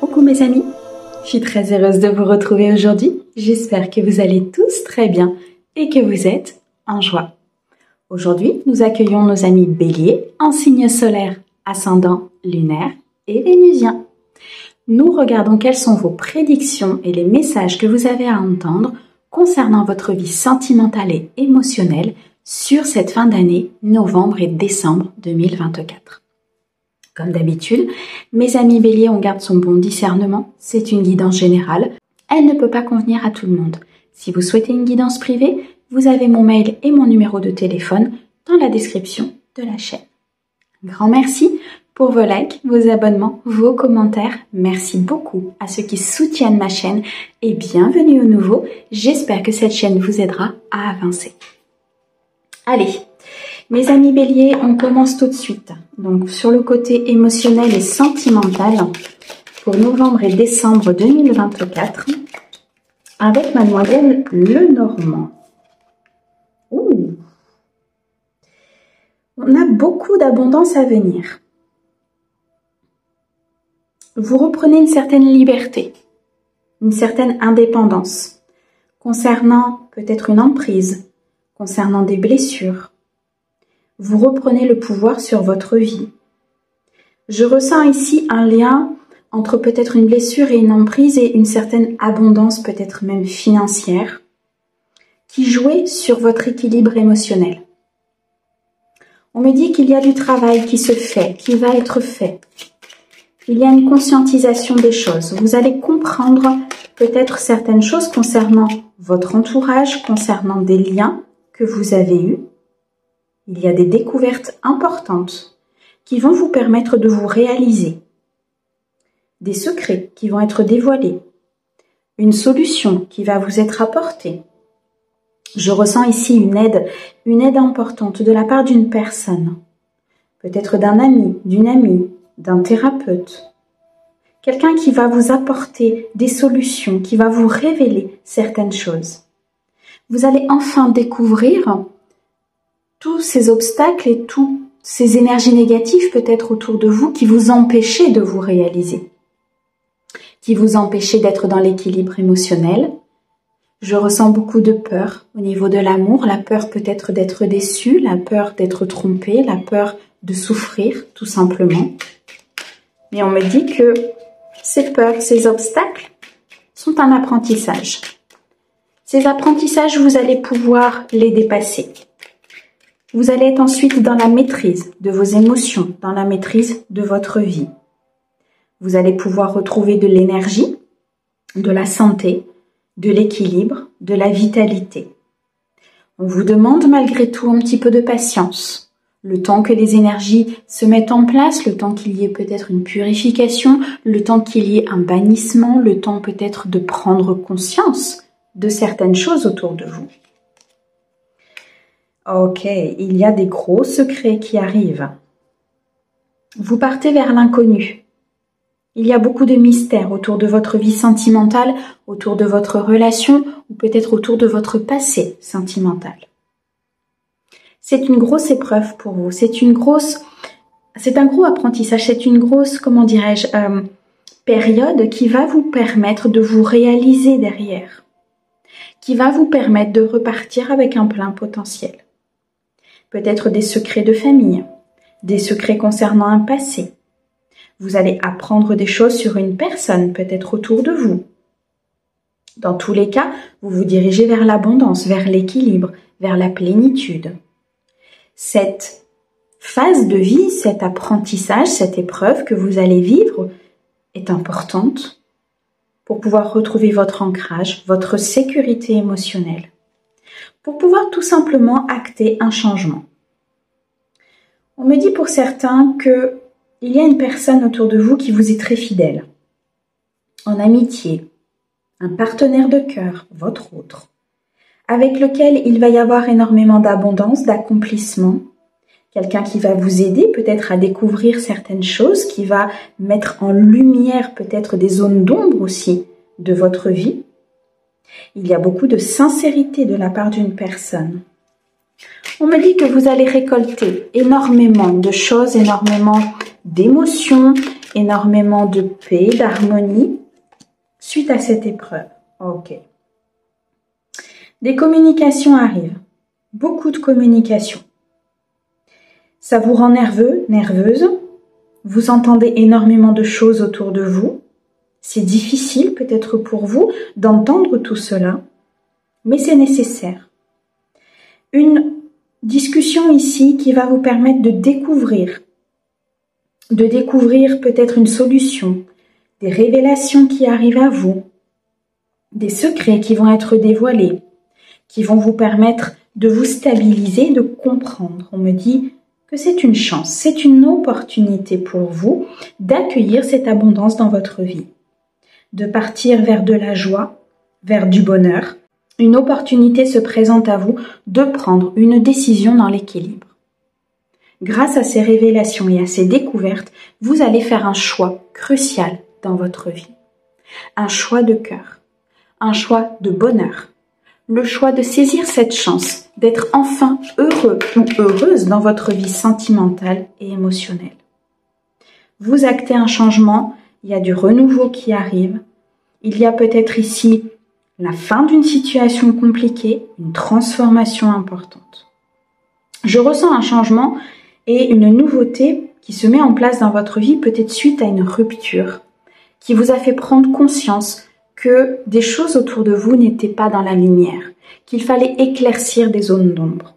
Coucou mes amis, je suis très heureuse de vous retrouver aujourd'hui. J'espère que vous allez tous très bien et que vous êtes en joie. Aujourd'hui, nous accueillons nos amis Bélier en signe solaire, ascendant, lunaire et vénusien. Nous regardons quelles sont vos prédictions et les messages que vous avez à entendre concernant votre vie sentimentale et émotionnelle sur cette fin d'année, novembre et décembre 2024. Comme d'habitude, mes amis Bélier, on garde son bon discernement. C'est une guidance générale. Elle ne peut pas convenir à tout le monde. Si vous souhaitez une guidance privée, vous avez mon mail et mon numéro de téléphone dans la description de la chaîne. Grand merci pour vos likes, vos abonnements, vos commentaires. Merci beaucoup à ceux qui soutiennent ma chaîne et bienvenue aux nouveaux. J'espère que cette chaîne vous aidera à avancer. Allez, mes amis Bélier, on commence tout de suite. Donc, sur le côté émotionnel et sentimental, pour novembre et décembre 2024, avec Mademoiselle Lenormand. Ouh. On a beaucoup d'abondance à venir. Vous reprenez une certaine liberté, une certaine indépendance, concernant peut-être une emprise, concernant des blessures. Vous reprenez le pouvoir sur votre vie. Je ressens ici un lien entre peut-être une blessure et une emprise et une certaine abondance, peut-être même financière, qui jouait sur votre équilibre émotionnel. On me dit qu'il y a du travail qui se fait, qui va être fait. Il y a une conscientisation des choses. Vous allez comprendre peut-être certaines choses concernant votre entourage, concernant des liens que vous avez eus. Il y a des découvertes importantes qui vont vous permettre de vous réaliser. Des secrets qui vont être dévoilés. Une solution qui va vous être apportée. Je ressens ici une aide importante de la part d'une personne. Peut-être d'un ami, d'une amie, d'un thérapeute. Quelqu'un qui va vous apporter des solutions, qui va vous révéler certaines choses. Vous allez enfin découvrir tous ces obstacles et toutes ces énergies négatives peut-être autour de vous qui vous empêchaient de vous réaliser, qui vous empêchaient d'être dans l'équilibre émotionnel. Je ressens beaucoup de peur au niveau de l'amour, la peur peut-être d'être déçu, la peur d'être trompé, la peur de souffrir tout simplement. Mais on me dit que ces peurs, ces obstacles sont un apprentissage. Ces apprentissages, vous allez pouvoir les dépasser. Vous allez être ensuite dans la maîtrise de vos émotions, dans la maîtrise de votre vie. Vous allez pouvoir retrouver de l'énergie, de la santé, de l'équilibre, de la vitalité. On vous demande malgré tout un petit peu de patience. Le temps que les énergies se mettent en place, le temps qu'il y ait peut-être une purification, le temps qu'il y ait un bannissement, le temps peut-être de prendre conscience de certaines choses autour de vous. Ok, il y a des gros secrets qui arrivent. Vous partez vers l'inconnu. Il y a beaucoup de mystères autour de votre vie sentimentale, autour de votre relation ou peut-être autour de votre passé sentimental. C'est une grosse épreuve pour vous. C'est un gros apprentissage. C'est une grosse, période qui va vous permettre de vous réaliser derrière, qui va vous permettre de repartir avec un plein potentiel. Peut-être des secrets de famille, des secrets concernant un passé. Vous allez apprendre des choses sur une personne, peut-être autour de vous. Dans tous les cas, vous vous dirigez vers l'abondance, vers l'équilibre, vers la plénitude. Cette phase de vie, cet apprentissage, cette épreuve que vous allez vivre est importante pour pouvoir retrouver votre ancrage, votre sécurité émotionnelle, pour pouvoir tout simplement acter un changement. On me dit pour certains qu'il y a une personne autour de vous qui vous est très fidèle, en amitié, un partenaire de cœur, votre autre, avec lequel il va y avoir énormément d'abondance, d'accomplissement, quelqu'un qui va vous aider peut-être à découvrir certaines choses, qui va mettre en lumière peut-être des zones d'ombre aussi de votre vie. Il y a beaucoup de sincérité de la part d'une personne. On me dit que vous allez récolter énormément de choses, énormément d'émotions, énormément de paix, d'harmonie suite à cette épreuve. Ok. Des communications arrivent. Beaucoup de communications. Ça vous rend nerveux, nerveuse. Vous entendez énormément de choses autour de vous. C'est difficile peut-être pour vous d'entendre tout cela, mais c'est nécessaire. Une discussion ici qui va vous permettre de découvrir peut-être une solution, des révélations qui arrivent à vous, des secrets qui vont être dévoilés, qui vont vous permettre de vous stabiliser, de comprendre. On me dit que c'est une chance, c'est une opportunité pour vous d'accueillir cette abondance dans votre vie, de partir vers de la joie, vers du bonheur. Une opportunité se présente à vous de prendre une décision dans l'équilibre. Grâce à ces révélations et à ces découvertes, vous allez faire un choix crucial dans votre vie. Un choix de cœur, un choix de bonheur, le choix de saisir cette chance d'être enfin heureux ou heureuse dans votre vie sentimentale et émotionnelle. Vous actez un changement, il y a du renouveau qui arrive, il y a peut-être ici la fin d'une situation compliquée, une transformation importante. Je ressens un changement et une nouveauté qui se met en place dans votre vie, peut-être suite à une rupture, qui vous a fait prendre conscience que des choses autour de vous n'étaient pas dans la lumière, qu'il fallait éclaircir des zones d'ombre.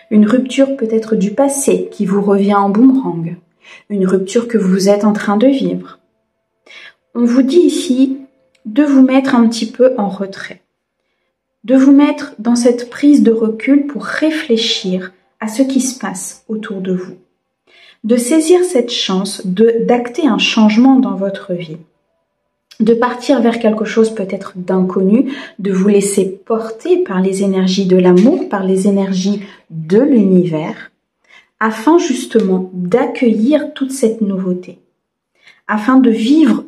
Une rupture peut-être du passé qui vous revient en boomerang, une rupture que vous êtes en train de vivre. On vous dit ici de vous mettre un petit peu en retrait, de vous mettre dans cette prise de recul pour réfléchir à ce qui se passe autour de vous, de saisir cette chance d'acter un changement dans votre vie, de partir vers quelque chose peut-être d'inconnu, de vous laisser porter par les énergies de l'amour, par les énergies de l'univers, afin justement d'accueillir toute cette nouveauté, afin de vivre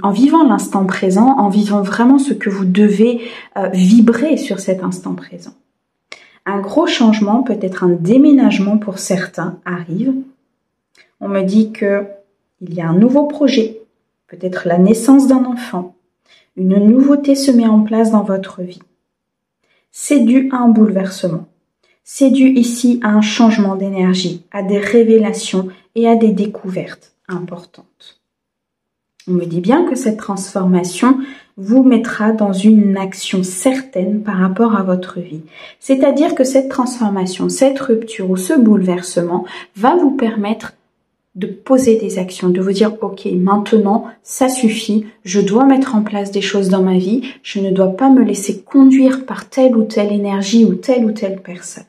en vivant l'instant présent, en vivant vraiment ce que vous devez vibrer sur cet instant présent. Un gros changement, peut-être un déménagement pour certains, arrive. On me dit qu'il y a un nouveau projet, peut-être la naissance d'un enfant. Une nouveauté se met en place dans votre vie. C'est dû à un bouleversement. C'est dû ici à un changement d'énergie, à des révélations et à des découvertes importantes. On me dit bien que cette transformation vous mettra dans une action certaine par rapport à votre vie. C'est-à-dire que cette transformation, cette rupture ou ce bouleversement va vous permettre de poser des actions, de vous dire « Ok, maintenant, ça suffit, je dois mettre en place des choses dans ma vie, je ne dois pas me laisser conduire par telle ou telle énergie ou telle personne. »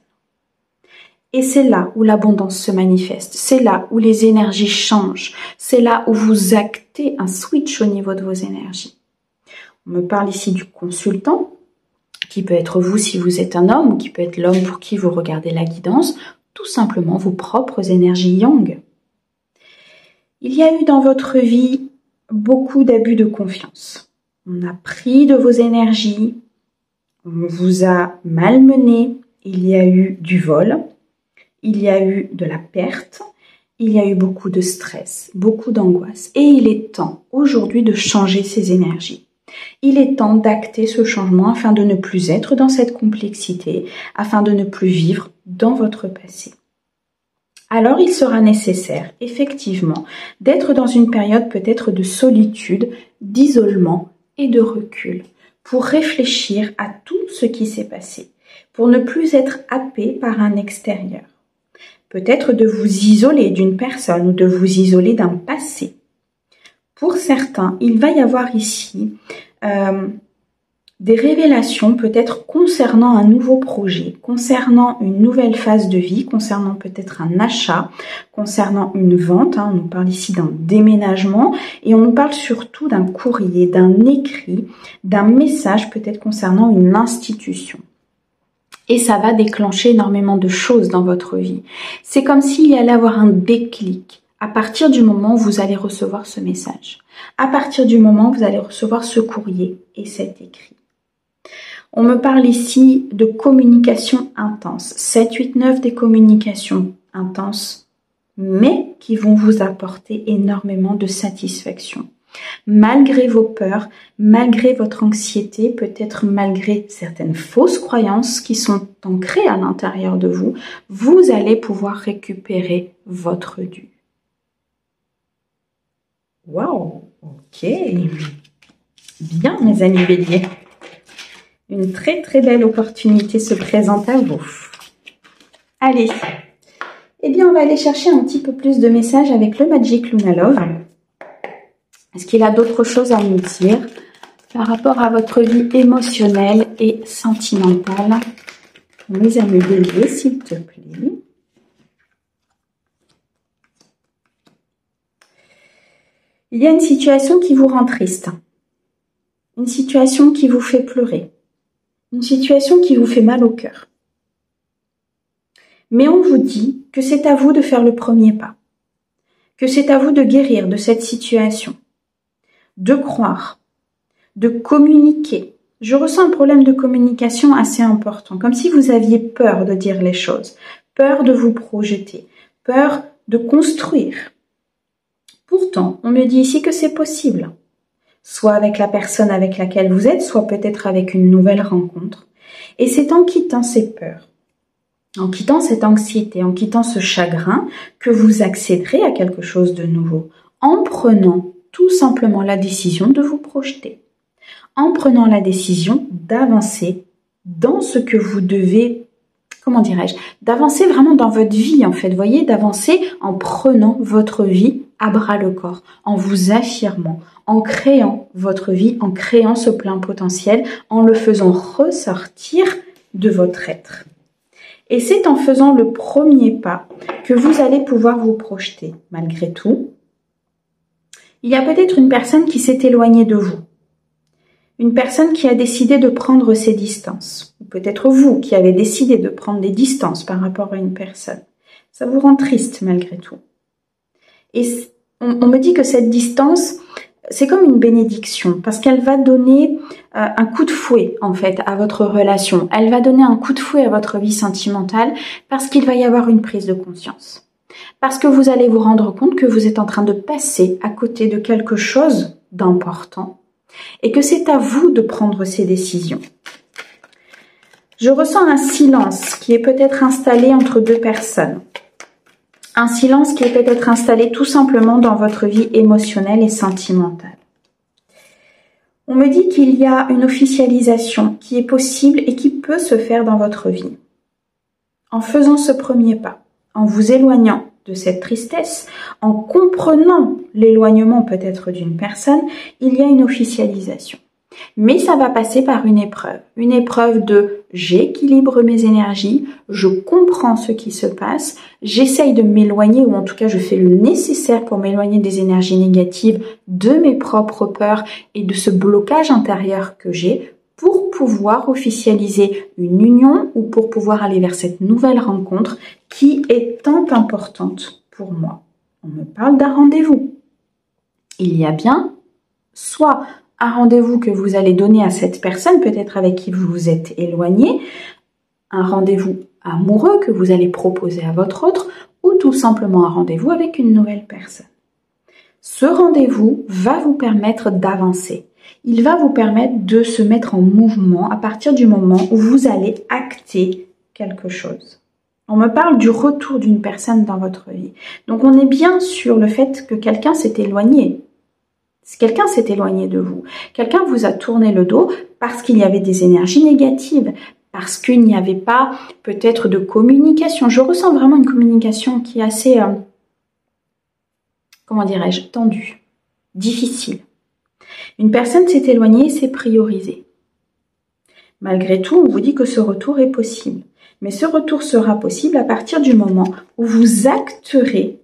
Et c'est là où l'abondance se manifeste, c'est là où les énergies changent, c'est là où vous actez un switch au niveau de vos énergies. On me parle ici du consultant, qui peut être vous si vous êtes un homme, ou qui peut être l'homme pour qui vous regardez la guidance, tout simplement vos propres énergies yang. Il y a eu dans votre vie beaucoup d'abus de confiance. On a pris de vos énergies, on vous a malmené, il y a eu du vol, il y a eu de la perte, il y a eu beaucoup de stress, beaucoup d'angoisse. Et il est temps aujourd'hui de changer ces énergies. Il est temps d'acter ce changement afin de ne plus être dans cette complexité, afin de ne plus vivre dans votre passé. Alors il sera nécessaire, effectivement, d'être dans une période peut-être de solitude, d'isolement et de recul, pour réfléchir à tout ce qui s'est passé, pour ne plus être happé par un extérieur. Peut-être de vous isoler d'une personne ou de vous isoler d'un passé. Pour certains, il va y avoir ici des révélations peut-être concernant un nouveau projet, concernant une nouvelle phase de vie, concernant peut-être un achat, concernant une vente. On nous parle ici d'un déménagement et on nous parle surtout d'un courrier, d'un écrit, d'un message peut-être concernant une institution. Et ça va déclencher énormément de choses dans votre vie. C'est comme s'il y allait avoir un déclic à partir du moment où vous allez recevoir ce message. À partir du moment où vous allez recevoir ce courrier et cet écrit. On me parle ici de communication intense. 7, 8, 9 des communications intenses mais qui vont vous apporter énormément de satisfaction. Malgré vos peurs, malgré votre anxiété, peut-être malgré certaines fausses croyances qui sont ancrées à l'intérieur de vous, vous allez pouvoir récupérer votre dû. Waouh, ok. Bien, mes amis béliers. Une très très belle opportunité se présente à vous. Allez, eh bien on va aller chercher un petit peu plus de messages avec le Magic Luna Love. Est-ce qu'il a d'autres choses à nous dire par rapport à votre vie émotionnelle et sentimentale? Mes amis béliers, s'il te plaît. Il y a une situation qui vous rend triste. Une situation qui vous fait pleurer. Une situation qui vous fait mal au cœur. Mais on vous dit que c'est à vous de faire le premier pas. Que c'est à vous de guérir de cette situation. De croire, de communiquer. Je ressens un problème de communication assez important, comme si vous aviez peur de dire les choses, peur de vous projeter, peur de construire. Pourtant, on me dit ici que c'est possible, soit avec la personne avec laquelle vous êtes, soit peut-être avec une nouvelle rencontre. Et c'est en quittant ces peurs, en quittant cette anxiété, en quittant ce chagrin, que vous accéderez à quelque chose de nouveau, en prenant tout simplement la décision de vous projeter, en prenant la décision d'avancer dans ce que vous devez, comment dirais-je, d'avancer vraiment dans votre vie en fait, vous voyez, d'avancer en prenant votre vie à bras le corps, en vous affirmant, en créant votre vie, en créant ce plein potentiel, en le faisant ressortir de votre être. Et c'est en faisant le premier pas que vous allez pouvoir vous projeter, malgré tout. Il y a peut-être une personne qui s'est éloignée de vous. Une personne qui a décidé de prendre ses distances. Ou peut-être vous qui avez décidé de prendre des distances par rapport à une personne. Ça vous rend triste malgré tout. Et on me dit que cette distance, c'est comme une bénédiction. Parce qu'elle va donner un coup de fouet en fait à votre relation. Elle va donner un coup de fouet à votre vie sentimentale parce qu'il va y avoir une prise de conscience. Parce que vous allez vous rendre compte que vous êtes en train de passer à côté de quelque chose d'important et que c'est à vous de prendre ces décisions. Je ressens un silence qui est peut-être installé entre deux personnes. Un silence qui est peut-être installé tout simplement dans votre vie émotionnelle et sentimentale. On me dit qu'il y a une officialisation qui est possible et qui peut se faire dans votre vie. En faisant ce premier pas, en vous éloignant de cette tristesse, en comprenant l'éloignement peut-être d'une personne, il y a une officialisation. Mais ça va passer par une épreuve de j'équilibre mes énergies, je comprends ce qui se passe, j'essaye de m'éloigner ou en tout cas je fais le nécessaire pour m'éloigner des énergies négatives, de mes propres peurs et de ce blocage intérieur que j'ai pour pouvoir officialiser une union ou pour pouvoir aller vers cette nouvelle rencontre qui est tant importante pour moi. On me parle d'un rendez-vous. Il y a bien soit un rendez-vous que vous allez donner à cette personne, peut-être avec qui vous vous êtes éloigné, un rendez-vous amoureux que vous allez proposer à votre autre, ou tout simplement un rendez-vous avec une nouvelle personne. Ce rendez-vous va vous permettre d'avancer. Il va vous permettre de se mettre en mouvement à partir du moment où vous allez acter quelque chose. On me parle du retour d'une personne dans votre vie. Donc on est bien sur le fait que quelqu'un s'est éloigné. Quelqu'un s'est éloigné de vous. Quelqu'un vous a tourné le dos parce qu'il y avait des énergies négatives, parce qu'il n'y avait pas peut-être de communication. Je ressens vraiment une communication qui est assez, comment dirais-je, tendue, difficile. Une personne s'est éloignée et s'est priorisée. Malgré tout, on vous dit que ce retour est possible. Mais ce retour sera possible à partir du moment où vous acterez,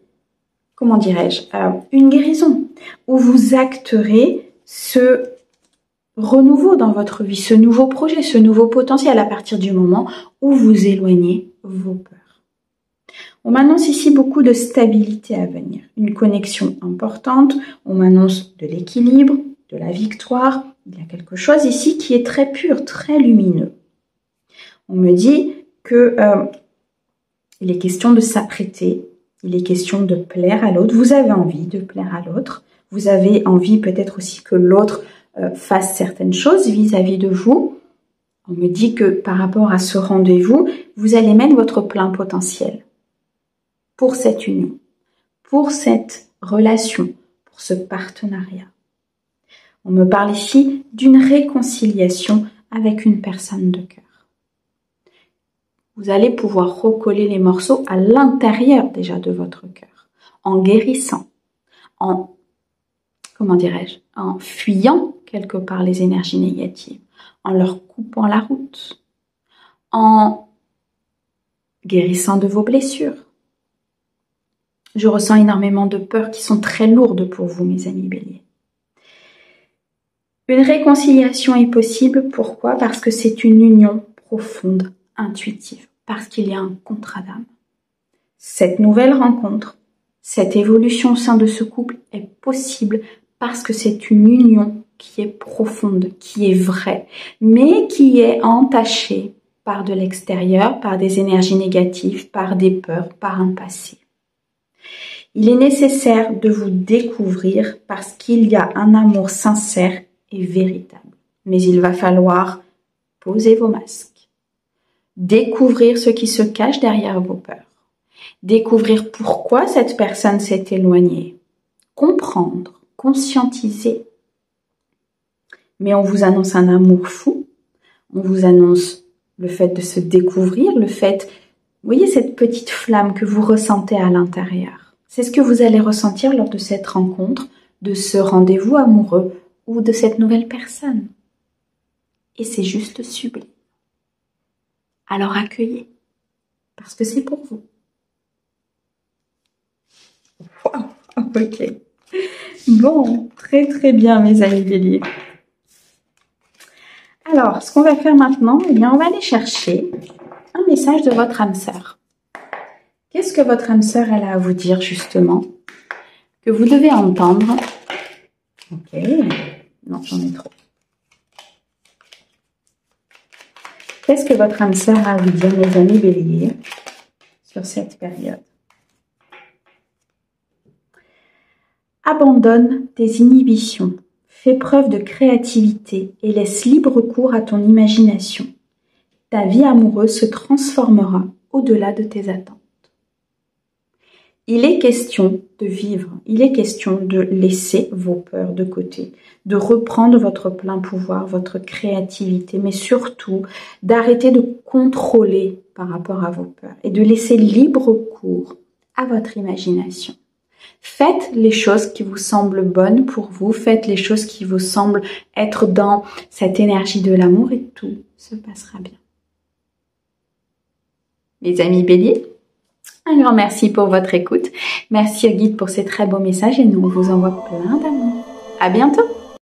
comment dirais-je, une guérison, où vous acterez ce renouveau dans votre vie, ce nouveau projet, ce nouveau potentiel à partir du moment où vous éloignez vos peurs. On m'annonce ici beaucoup de stabilité à venir, une connexion importante, on m'annonce de l'équilibre, de la victoire. Il y a quelque chose ici qui est très pur, très lumineux. On me dit que il est question de s'apprêter Il est question de plaire à l'autre. Vous avez envie de plaire à l'autre. Vous avez envie peut-être aussi que l'autre fasse certaines choses vis-à-vis de vous. On me dit que par rapport à ce rendez-vous, vous allez mettre votre plein potentiel pour cette union, pour cette relation, pour ce partenariat. On me parle ici d'une réconciliation avec une personne de cœur. Vous allez pouvoir recoller les morceaux à l'intérieur déjà de votre cœur, en guérissant, en fuyant quelque part les énergies négatives, en leur coupant la route, en guérissant de vos blessures. Je ressens énormément de peurs qui sont très lourdes pour vous, mes amis béliers. Une réconciliation est possible, pourquoi? Parce que c'est une union profonde, intuitive, parce qu'il y a un contrat d'âme. Cette nouvelle rencontre, cette évolution au sein de ce couple est possible parce que c'est une union qui est profonde, qui est vraie, mais qui est entachée par de l'extérieur, par des énergies négatives, par des peurs, par un passé. Il est nécessaire de vous découvrir parce qu'il y a un amour sincère et véritable. Mais il va falloir poser vos masques, découvrir ce qui se cache derrière vos peurs, découvrir pourquoi cette personne s'est éloignée, comprendre, conscientiser. Mais on vous annonce un amour fou, on vous annonce le fait de se découvrir, le fait, vous voyez cette petite flamme que vous ressentez à l'intérieur. C'est ce que vous allez ressentir lors de cette rencontre, de ce rendez-vous amoureux ou de cette nouvelle personne. Et c'est juste sublime. Alors accueillez, parce que c'est pour vous. Wow, ok. Bon, très très bien mes amis béliers. Alors, ce qu'on va faire maintenant, eh bien, on va aller chercher un message de votre âme sœur. Qu'est-ce que votre âme sœur elle a à vous dire justement, que vous devez entendre? Ok, non, j'en ai trop. Qu'est-ce que votre âme sœur a à vous dire, mes amis béliers, sur cette période? Abandonne tes inhibitions, fais preuve de créativité et laisse libre cours à ton imagination. Ta vie amoureuse se transformera au-delà de tes attentes. Il est question de vivre, il est question de laisser vos peurs de côté, de reprendre votre plein pouvoir, votre créativité, mais surtout d'arrêter de contrôler par rapport à vos peurs et de laisser libre cours à votre imagination. Faites les choses qui vous semblent bonnes pour vous, faites les choses qui vous semblent être dans cette énergie de l'amour et tout se passera bien. Mes amis béliers, un grand merci pour votre écoute. Merci au guide pour ces très beaux messages et nous on vous envoie plein d'amour. À bientôt!